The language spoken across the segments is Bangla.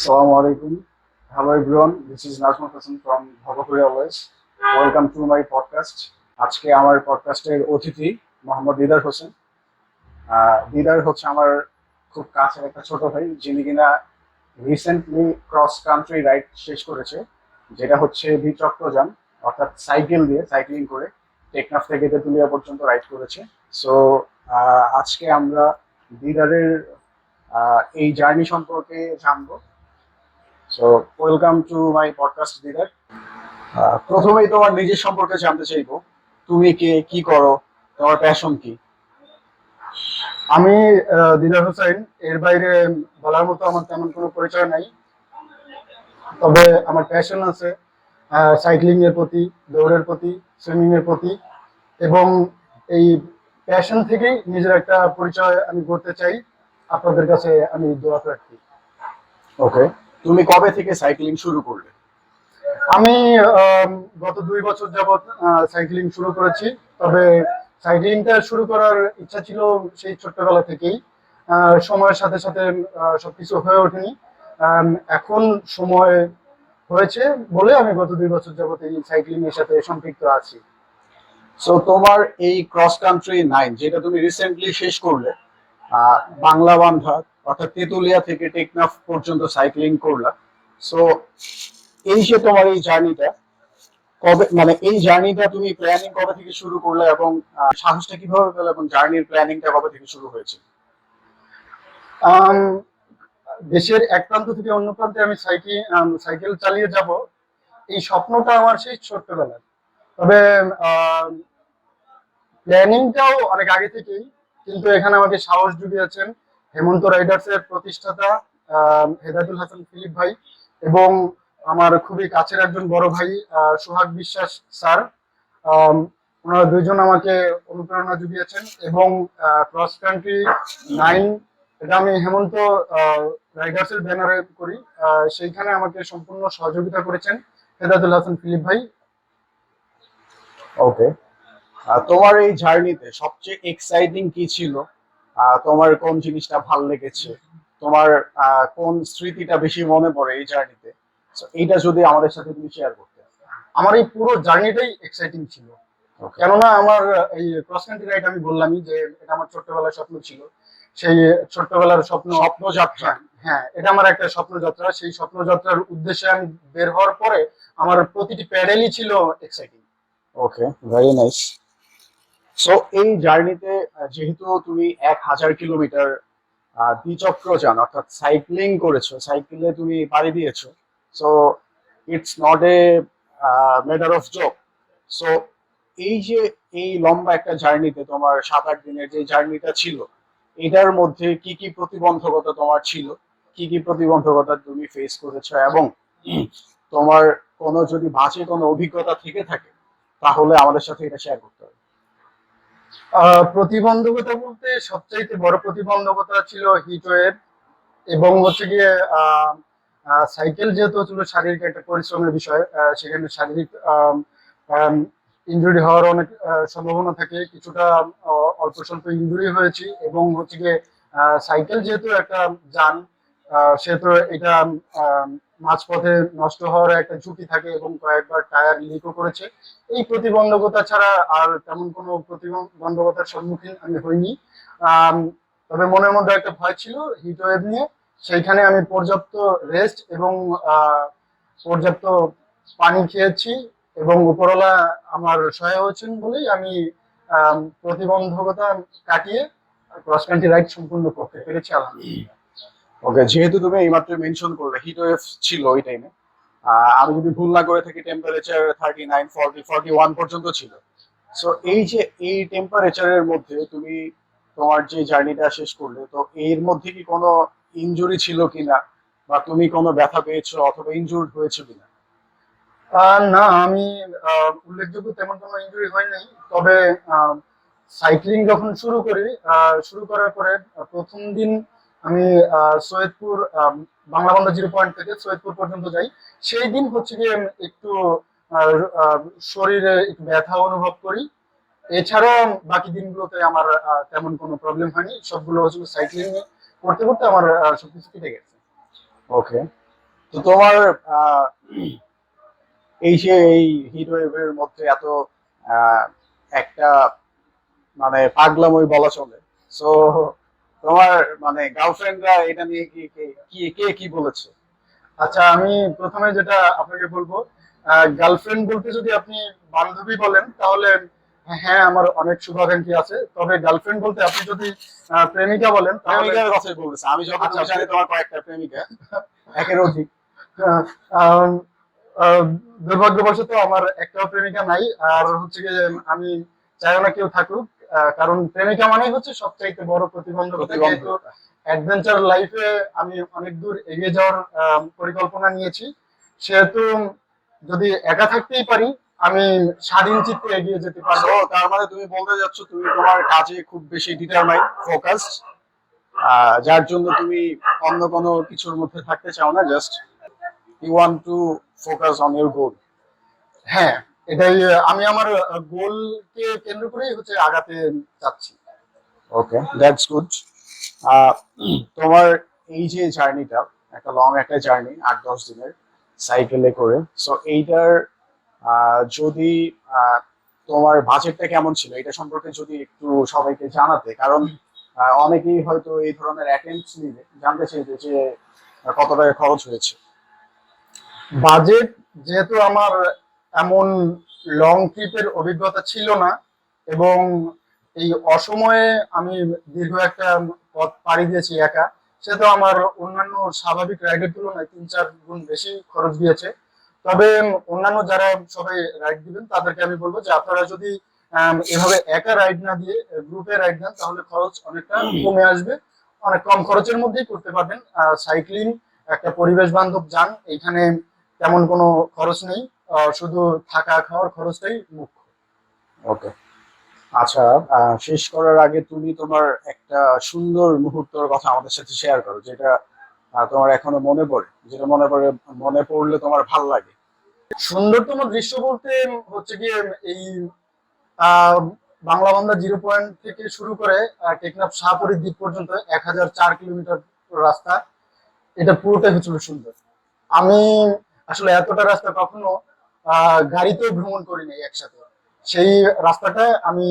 Assalamu alaikum. Hello everyone. This is Najmul Hasan from Bhavakuri Always. Welcome to my podcast. আজকে আমার পডকাস্টের অতিথি মোহাম্মদ দিদার হোসেন। দিদার হচ্ছে আমার খুব কাছের একটা ছোট ভাই, যিনি কিনা রিসেন্টলি ক্রস কান্ট্রি রাইড শেষ করেছে, যেটা হচ্ছে দ্বিচক্রযান, অর্থাৎ সাইকেল দিয়ে সাইক্লিং করে টেকনাফ থেকে তেঁতুলিয়া পর্যন্ত রাইড করেছে। সো আজকে আমরা দিদারের এই জার্নি সম্পর্কে জানবো। So welcome to my podcast দিদার। প্রথমেই তোমার নিজের সম্পর্কে জানতে চাইবো, তুমি কে, কি করো, তোমার প্যাশন কি? আমি দিদার হোসেন। এর বাইরে বলার মতো আমার তেমন কোনো পরিচয় নাই। তবে আমার প্যাশন আছে সাইক্লিং এর প্রতি, দৌড়ের প্রতি, সুইমিং এর প্রতি, এবং এই প্যাশন থেকেই নিজের একটা পরিচয় আমি করতে চাই। আপনাদের কাছে আমি দোয়া প্রার্থী। ওকে, তুমি কবে থেকে সাইক্লিং শুরু করলে? আমি গত 2 বছর যাবৎ সাইক্লিং শুরু করেছি। তবে সাইক্লিংটা শুরু করার ইচ্ছা ছিল সেই ছোট্টবেলা থেকেই। সময়ের সাথে সাথে সবকিছু হয়ে ওঠেনি। এখন সময় হয়েছে বলে আমি গত 2 বছর যাবৎ এই সাইক্লিং এর সাথে সম্পৃক্ত আছি। সো তোমার এই ক্রস কান্ট্রি 9 যেটা তুমি রিসেন্টলি শেষ করলে, বাংলা বান্ধা অর্থাৎ তেঁতুলিয়া থেকে টেকনাফ পর্যন্ত সাইক্লিং করলা। সো এই যে তোমার এই জার্নিটা কবে, মানে এই জার্নিটা তুমি প্ল্যানিং কবে থেকে শুরু করলে এবং সাহসটা কিভাবে পেলে এবং জার্নির প্ল্যানিংটা কবে থেকে শুরু হয়েছে? আম, দেশের এক প্রান্ত থেকে অন্য প্রান্তে আমি সাইকেল চালিয়ে যাব, এই স্বপ্নটা আমার সেই ছোট্টবেলার। তবে প্ল্যানিংটাও অনেক আগে থেকেই। কিন্তু এখানে আমাকে সাহস জুগিয়েছেন হেমন্ত রাইডার্স এর প্রতিষ্ঠাতা হেদায়েতুল হাসান ফিলিপ ভাই, এবং আমার খুবই কাছের একজন বড় ভাই সোহাগ বিশ্বাস স্যার। আম, ওনারা দুইজন আমাকে অনুপ্রেরণা জুগিয়েছেন। এবং ক্রস কান্ট্রি 9, এটা আমি হেমন্ত রাইডার্স এর ব্যানারে করি। সেইখানে আমাকে সম্পূর্ণ সহযোগিতা করেছেন হেদায়েতুল হাসান ফিলিপ ভাই। ওকে, তোমার এই জার্নিতে সবচেয়ে এক্সাইটিং কি ছিল? তোমার কোন জিনিসটা ভালো লেগেছে? তোমার কোন স্মৃতিটা বেশি মনে পড়ে এই জার্নিতে? এইটা যদি আমাদের সাথে তুমি শেয়ার করতে। আমার এই পুরো জার্নিটাই এক্সাইটিং ছিল। কেননা আমার এই ক্রস কান্ট্রি রাইড, আমি বললামই যে এটা আমার ছোট্টবেলার স্বপ্ন ছিল। সেই ছোট্টবেলার স্বপ্নযাত্রা। হ্যাঁ, এটা আমার একটা স্বপ্নযাত্রা। সেই স্বপ্নযাত্রার উদ্দেশ্যে আমি বের হওয়ার পরে আমার প্রতিটি প্যাডেলই ছিল এক্সাইটিং। ওকে, ভেরি নাইস। সো এই জার্নিতে যেহেতু তুমি 1000 কিলোমিটার দ্বিচক্রযান অর্থাৎ সাইক্লিং করেছো, সাইকেলে তুমি পাড়ি দিয়েছো, so it's not a matter of job. So এই যে এই লম্বা একটা জার্নিতে তোমার 7-8 দিনের যে জার্নিটা ছিল, এটার মধ্যে কি কি প্রতিবন্ধকতা তোমার ছিল, কি কি প্রতিবন্ধকতা তুমি ফেস করেছো, এবং তোমার কোনো যদি বাজে কোনো অভিজ্ঞতা থেকে থাকে তাহলে আমাদের সাথে এটা শেয়ার করতে হবে। প্রতিবন্ধকতা বলতে সবচাইতে বড় প্রতিবন্ধকতা ছিল হিট ওয়েভ। এবং হচ্ছে গিয়ে সাইকেল যেহেতু ছিল শারীরিক একটা পরিশ্রমের বিষয়, সেখানে শারীরিক ইনজুরি হওয়ার অনেক সম্ভাবনা থাকে। কিছুটা অল্প স্বল্প ইনজুরি হয়েছি। এবং হচ্ছে গিয়ে সাইকেল যেহেতু একটা যান, সেহেতু এটা আহ, মাঝপথে নষ্ট হওয়ার একটা ঝুঁকি থাকে, এবং কয়েকবার টায়ার লিকও করেছে। এই প্রতিবন্ধকতা ছাড়া আর তেমন কোনো প্রতিবন্ধকতার সম্মুখীন আমি হইনি। আম, তবে মনের মধ্যে একটা ভয় ছিল হিট ওয়েভ নিয়ে। সেইখানে আমি পর্যাপ্ত রেস্ট এবং পর্যাপ্ত পানি খেয়েছি, এবং উপরওয়ালা আমার সহায় হয়েছেন বলেই আমি প্রতিবন্ধকতা কাটিয়ে ক্রস কান্ট্রি রাইড সম্পূর্ণ করতে পেরেছি, আলহামদুলিল্লাহ। ওকে, যেহেতু তুমি এইমাত্র মেনশন করলে হিট ওয়েভ ছিল ওই টাইমে, আমি যদি ভুল না করে থাকি টেম্পারেচার 39, 40, 41 পর্যন্ত ছিল। সো এই যে এই টেম্পারেচারের মধ্যে তুমি তোমার যে জার্নিটা শেষ করলে, তো এর মধ্যে কি কোনো ইনজুরি ছিল কিনা, বা তুমি কোনো ব্যথা পেয়েছো অথবা ইনজুর্ড হয়েছো কিনা? না, আমি উল্লেখযোগ্য তেমন কোনো ইনজুরি হয়নি। তবে সাইক্লিং যখন শুরু করি, শুরু করার পরে প্রথম দিন আমি সৈয়দপুর, বাংলাবান্ধা 0 পয়েন্ট থেকে সৈয়দপুর পর্যন্ত যাই। সেই দিন হচ্ছে গিয়ে একটু আহ, আহ, শরীরে একটু ব্যথা অনুভব করি। এছাড়া বাকি দিনগুলোতে আমার তেমন কোনো প্রবলেম হয়নি। সবগুলো হচ্ছে সাইক্লিং করতে করতে আমার সবকিছু কেটে গেছে। ওকে, তো তোমার আহ, এই যে এই হিট ওয়েভের মধ্যে এত আহ, একটা মানে পাগলাময় বলা চলে, সো তোমার মানে গার্লফ্রেন্ডরা এটা নিয়ে কি কে কি বলেছে? আচ্ছা, আমি প্রথমে যেটা আপনাকে বলবো, গার্লফ্রেন্ড বলতে যদি আপনি বান্ধবী বলেন তাহলে হ্যাঁ, আমার অনেক শুভাকাঙ্ক্ষী আছে। তবে গার্লফ্রেন্ড বলতে আপনি যদি প্রেমিকা বলেন তাহলে প্রেমিকার কথাই বলতেছে, আমি যতটুকু আচ্ছা, জানি তোমার কয়েকটা প্রেমিকা, একের অধিক। আহ, আম, আহ, দুর্ভাগ্যবশত আমার একটাও প্রেমিকা নাই। আর হচ্ছে গিয়ে আমি চাইও না কেউ থাকুক, কারণ প্রেমিকা মানেই হচ্ছে সবচাইতে বড় প্রতিবন্ধকতা। যেহেতু প্রতিবন্ধকতা। অ্যাডভেঞ্চার লাইফে আমি অনেক দূর এগিয়ে যাওয়ার পরিকল্পনা নিয়েছি, সেহেতু যদি একা থাকতেই পারি আমি স্বাধীন চিত্তে এগিয়ে যেতে পারবো। So, তার মানে তুমি বলতে যাচ্ছ তুমি তোমার কাজে খুব বেশি ডিটারমাইন্ড, ফোকাসড, যার জন্য তুমি অন্য কোনো কিছুর মধ্যে থাকতে চাও না, just you want to focus on your goal. হ্যাঁ, এটাই। আমি আমার গোলকে কেন্দ্র করেই হচ্ছে আগাতে চাচ্ছি। ওকে, দ্যাটস গুড। তোমার এই যে জার্নিটা, একটা লং একটা জার্নি, 8-10 দিনের সাইকেলে করে, সো এইটার যদি তোমার বাজেটটা কেমন ছিল এটা সম্পর্কে যদি একটু সবাইকে জানাতে, কারণ অনেকেই হয়তো এই ধরনের অ্যাটেম্পটস নিবে, জানতে চাইবে যে কত টাকা খরচ হয়েছে। বাজেট, যেহেতু আমার এমন লং ট্রিপের অভিজ্ঞতা ছিল না এবং এই অসময়ে আমি দীর্ঘ একটা পথ পাড়ি দিয়েছি একা, সেহেতু আমার অন্যান্য স্বাভাবিক রাইডের তুলনায় 3-4 গুণ বেশি খরচ গিয়েছে। তবে অন্যান্য যারা সবাই রাইড দিবেন তাদেরকে আমি বলবো যে আপনারা যদি এভাবে একা রাইড না দিয়ে গ্রুপে রাইড দেন তাহলে খরচ অনেকটা কমে আসবে, অনেক কম খরচের মধ্যেই করতে পারবেন। সাইক্লিং একটা পরিবেশ বান্ধব যান, এইখানে তেমন কোনো খরচ নেই, শুধু থাকা খাওয়ার খরচটাই মুখ্য। ওকে, আচ্ছা, শেষ করার আগে তুমি তোমার একটা সুন্দর মুহূর্তের কথা আমাদের সাথে শেয়ার করো, যেটা তোমার এখনো মনে পড়ে, যেটা মনে পড়লে তোমার ভাল লাগে। সুন্দরতম দৃশ্য বলতে হচ্ছে গিয়ে এই আহ, বাংলা বান্ধা 0 পয়েন্ট থেকে শুরু করে টেকনাফ শাহপরী দ্বীপ পর্যন্ত 1004 কিলোমিটার রাস্তা, এটা পুরোটাই হচ্ছিল সুন্দর। আমি আসলে এতটা রাস্তা কখনো গাড়িতে ভ্রমণ করিনি একসাথে। সেই রাস্তাটা আমি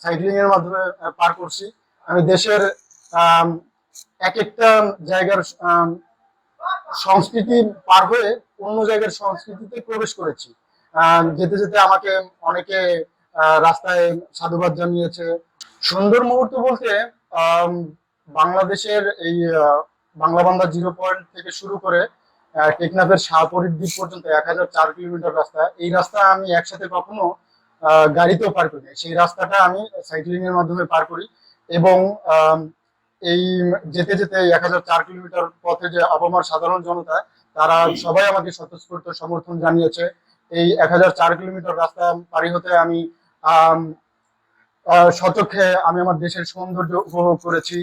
সাইক্লিং এর মাধ্যমে পার করছি। আমি দেশের আম, এক একটা জায়গার সংস্কৃতি পার হয়ে অন্য জায়গার সংস্কৃতিতে প্রবেশ করেছি। যেতে যেতে আমাকে অনেকে রাস্তায় সাধুবাদ জানিয়েছে। সুন্দর মুহূর্ত বলতে আম, বাংলাদেশের এই বাংলা বান্ধা 0 পয়েন্ট থেকে শুরু করে টেকনাফের শাহপরী দ্বীপ পর্যন্ত 1004 কিলোমিটার রাস্তা, এই রাস্তা আমি একসাথে কখনো গাড়িতেও পার করি নাই। সেই রাস্তাটা আমি সাইক্লিং এর মাধ্যমে পার করি এবং আম, এই যেতে যেতে 1004 কিলোমিটার পথে যে আপামর সাধারণ জনতা, তারা সবাই আমাকে স্বতঃস্ফূর্ত সমর্থন জানিয়েছে। এই 1004 কিলোমিটার রাস্তা পাড়ি হতে আমি আম, স্বচক্ষে আমি আমার দেশের সৌন্দর্য উপভোগ করেছি।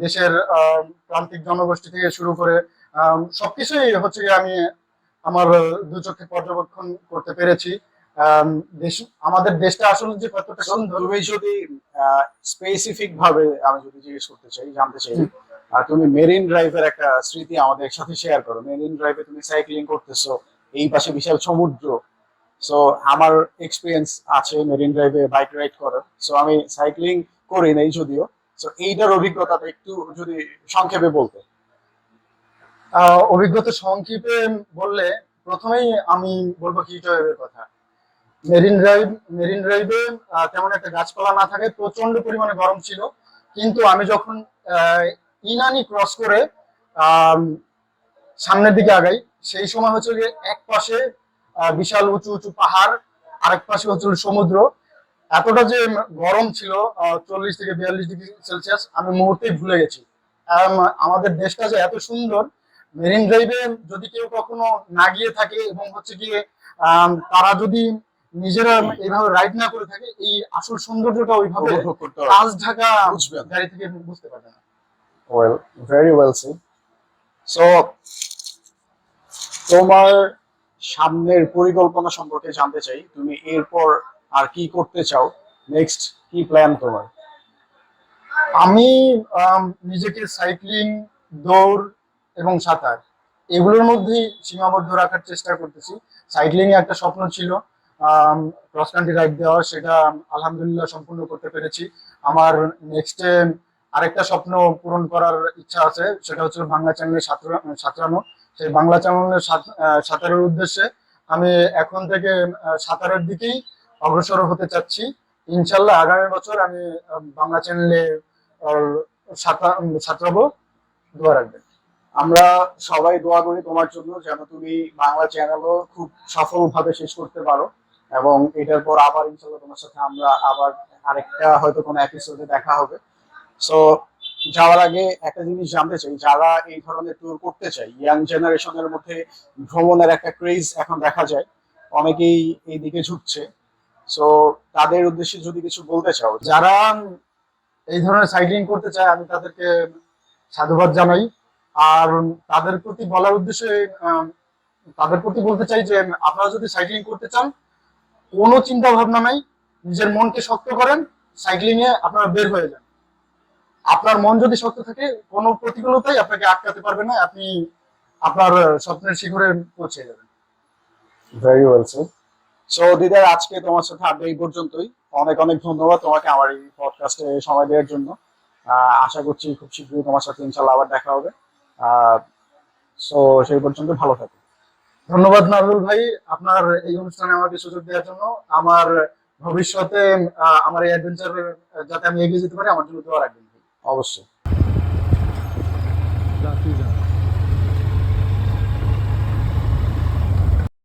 দেশের প্রান্তিক জনগোষ্ঠী থেকে শুরু করে সবকিছুই হচ্ছে গিয়ে আমি আমার দু চোখে পর্যবেক্ষণ করতে পেরেছি। আম, দেশ আমাদের দেশটা আসলে যে কতটা So, সুন্দর। তুমি যদি স্পেসিফিক ভাবে আমি যদি জিজ্ঞেস করতে চাই, জানতে চাই, তুমি মেরিন ড্রাইভের একটা স্মৃতি আমাদের সাথে শেয়ার করো। মেরিন ড্রাইভে তুমি সাইক্লিং করতেছো, এই পাশে বিশাল সমুদ্র। সো আমার এক্সপিরিয়েন্স আছে মেরিন ড্রাইভে বাইক রাইড করার, সো আমি সাইক্লিং করি নাই যদিও। সো এইটার অভিজ্ঞতাটা একটু যদি সংক্ষেপে বলতে। অভিজ্ঞতা সংক্ষেপে বললে প্রথমেই আমি বলবো হিট ওয়েভের কথা। মেরিন ড্রাইভে তেমন একটা গাছপালা না থাকে, প্রচন্ড পরিমাণে গরম ছিল। কিন্তু আমি যখন আহ, ইনানি ক্রস করে আম, সামনের দিকে আগাই, সেই সময় হচ্ছে যে এক পাশে বিশাল উঁচু উঁচু পাহাড়, আরেক পাশে হচ্ছে সমুদ্র। এতটা যে গরম ছিল, 40 থেকে 42 ডিগ্রি সেলসিয়াস, আমি মুহূর্তেই ভুলে গেছি। আমাদের দেশটা যে এত সুন্দর, মেরিন ড্রাইভে যদি কেউ কখনো না গিয়ে থাকে এবং হচ্ছে গিয়ে তারা যদি নিজেরা এইভাবে রাইড না করে থাকে, এই আসল সৌন্দর্যটা ওইভাবে উপভোগ করতে হবে, কাঁচ ঢাকা বুঝবেন। গাড়ি থেকে বুঝতে পারবে না। Well, very well said. So তোমার সামনের পরিকল্পনা সম্পর্কে জানতে চাই, তুমি এরপর আর কি করতে চাও, নেক্সট কি প্ল্যান তোমার? আমি নিজেকে সাইক্লিং, দৌড় এবং সাঁতার, এগুলোর মধ্যেই সীমাবদ্ধ রাখার চেষ্টা করতেছি। সাইক্লিং এ একটা স্বপ্ন ছিল ক্রস কান্ট্রি রাইড দেওয়া, সেটা আলহামদুলিল্লাহ সম্পূর্ণ করতে পেরেছি। আমার নেক্সটে আরেকটা স্বপ্ন পূরণ করার ইচ্ছা আছে, সেটা হচ্ছে বাংলা চ্যানেলে সাঁতরানো। সেই বাংলা চ্যানেলে সাঁতারের উদ্দেশ্যে আমি এখন থেকে সাঁতারের দিকেই অগ্রসর হতে চাচ্ছি। ইনশাল্লাহ আগামী বছর আমি বাংলা চ্যানেলে সাঁতরাবো। দোয়া রাখবেন। আমরা সবাই দোয়া করি তোমার জন্য, যেন তুমি বাংলা চ্যানেলও খুব সফলভাবে শেষ করতে পারো, এবং এটার পর আবার ইনশাল্লাহ তোমার সাথে আমরা আবার আরেকটা হয়তো কোনো এপিসোডে দেখা হবে। সো যাওয়ার আগে একটা জিনিস জানতে চাই, যারা এই ধরনের ট্যুর করতে চাই, ইয়াং জেনারেশনের মধ্যে ভ্রমণের একটা ক্রেজ এখন দেখা যায়, অনেকেই এই দিকে ঝুঁকছে। সো তাদের উদ্দেশ্যে যদি কিছু বলতে চাও। যারা এই ধরনের সাইক্লিং করতে চায় আমি তাদেরকে সাধুবাদ জানাই। আর তাদের প্রতি বলার উদ্দেশ্যে তাদের প্রতি বলতে চাই যে আপনারা যদি সাইক্লিং করতে চান, কোনো চিন্তা ভাবনা নাই, নিজের মনকে শক্ত করেন, সাইক্লিং এ আপনারা বের হয়ে যান। আপনার মন যদি শক্ত থাকে, কোনো প্রতিকূলতাই আপনাকে আটকাতে পারবে না, আপনি আপনার স্বপ্নের শিখরে পৌঁছে যাবেন। Very well sir. সো দিদার, আজকে তোমার সাথে আড্ডা এই পর্যন্তই। অনেক অনেক ধন্যবাদ তোমাকে আমার এই পডকাস্টে সময় দেওয়ার জন্য। আশা করছি খুব শীঘ্রই তোমার সাথে ইনশাল্লাহ আবার দেখা হবে। সো সেই পর্যন্ত ভালো থাকো। ধন্যবাদ নাজরুল ভাই, আপনার এই অনুষ্ঠানে আমাকে সুযোগ দেওয়ার জন্য। আমার ভবিষ্যতে আমার এই অ্যাডভেঞ্চার যাতে আমি এগিয়ে যেতে পারি, আমার জন্য দোয়া রাখবেন। অবশ্যই।